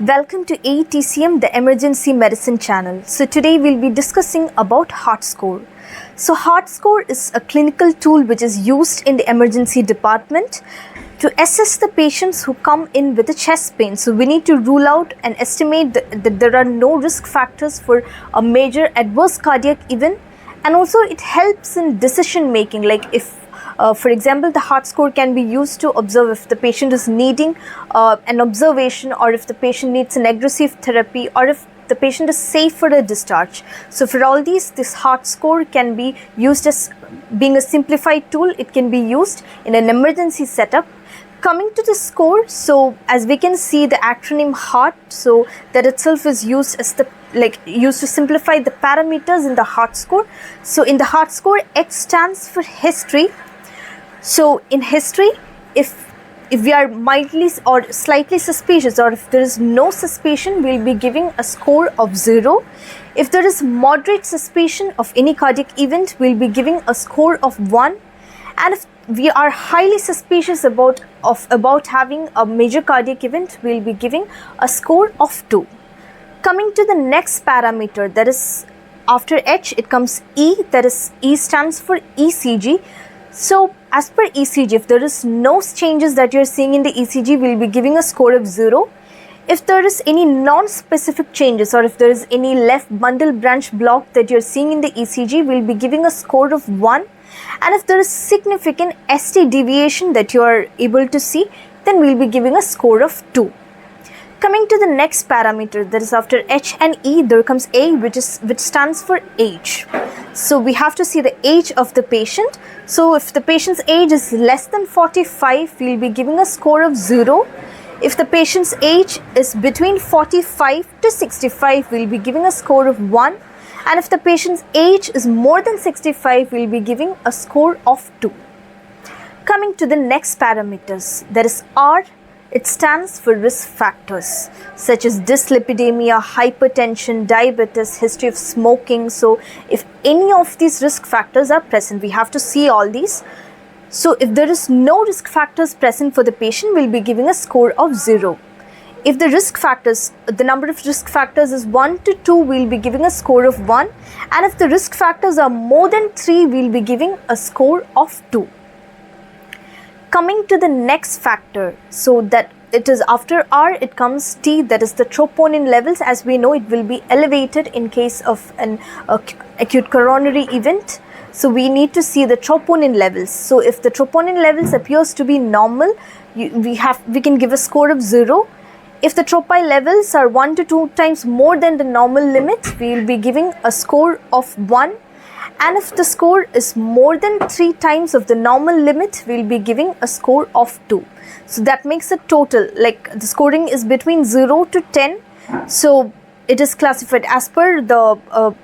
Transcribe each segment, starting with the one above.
Welcome to AETCM, the Emergency Medicine channel. So today we'll be discussing about HeartScore. So HeartScore is a clinical tool which is used in the emergency department to assess the patients who come in with a chest pain. So we need to rule out and estimate that there are no risk factors for a major adverse cardiac event, and also it helps in decision making, like if for example, the HeartScore can be used to observe if the patient is needing an observation, or if the patient needs an aggressive therapy, or if the patient is safe for a discharge. So for all these, this HeartScore can be used as being a simplified tool. It can be used in an emergency setup. Coming to the score, so as we can see the acronym HEART, so that itself is used as used to simplify the parameters in the HeartScore. So in the HeartScore, H stands for history. So in history, if we are mildly or slightly suspicious, or if there is no suspicion, we'll be giving a score of 0. If there is moderate suspicion of any cardiac event, we'll be giving a score of 1. And if we are highly suspicious about having a major cardiac event, we'll be giving a score of 2. Coming to the next parameter, that is after H, it comes E, that is E stands for ECG. So as per ECG, if there is no changes that you're seeing in the ECG, we'll be giving a score of 0. If there is any non-specific changes, or if there is any left bundle branch block that you're seeing in the ECG, we'll be giving a score of 1. And if there is significant ST deviation that you are able to see, then we'll be giving a score of 2. Coming to the next parameter, that is after H and E, there comes A, which stands for age. So we have to see the age of the patient. So if the patient's age is less than 45, we'll be giving a score of 0. If the patient's age is between 45 to 65, we'll be giving a score of 1. And if the patient's age is more than 65, we'll be giving a score of 2. Coming to the next parameters, that is R. It stands for risk factors such as dyslipidemia, hypertension, diabetes, history of smoking. So if any of these risk factors are present, we have to see all these. So if there is no risk factors present for the patient, we'll be giving a score of 0. If the risk factors, the number of risk factors is 1 to 2, we'll be giving a score of 1. And if the risk factors are more than 3, we'll be giving a score of 2. Coming to the next factor, so that it is after R, it comes T, that is the troponin levels. As we know, it will be elevated in case of an acute coronary event. So we need to see the troponin levels. So if the troponin levels appears to be normal, we can give a score of 0. If the tropi levels are 1 to 2 times more than the normal limit, we will be giving a score of 1. And if the score is more than 3 times of the normal limit, we will be giving a score of 2. So that makes a total, like the scoring is between 0 to 10. So it is classified as per the,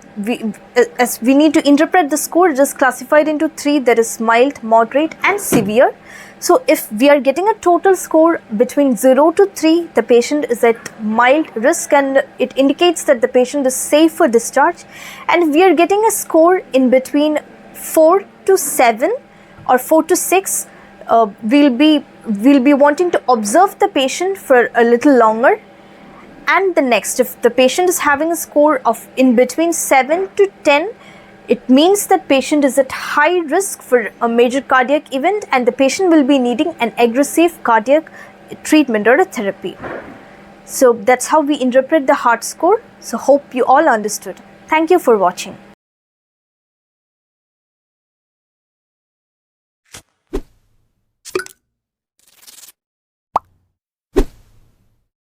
as we need to interpret the score, it is classified into 3, that is mild, moderate and severe. So if we are getting a total score between 0 to 3, the patient is at mild risk and it indicates that the patient is safe for discharge. And if we are getting a score in between 4 to 7 or 4 to 6, we'll be wanting to observe the patient for a little longer. And the next, if the patient is having a score of in between 7 to 10, it means that patient is at high risk for a major cardiac event, and the patient will be needing an aggressive cardiac treatment or a therapy. So that's how we interpret the HeartScore. So hope you all understood. Thank you for watching.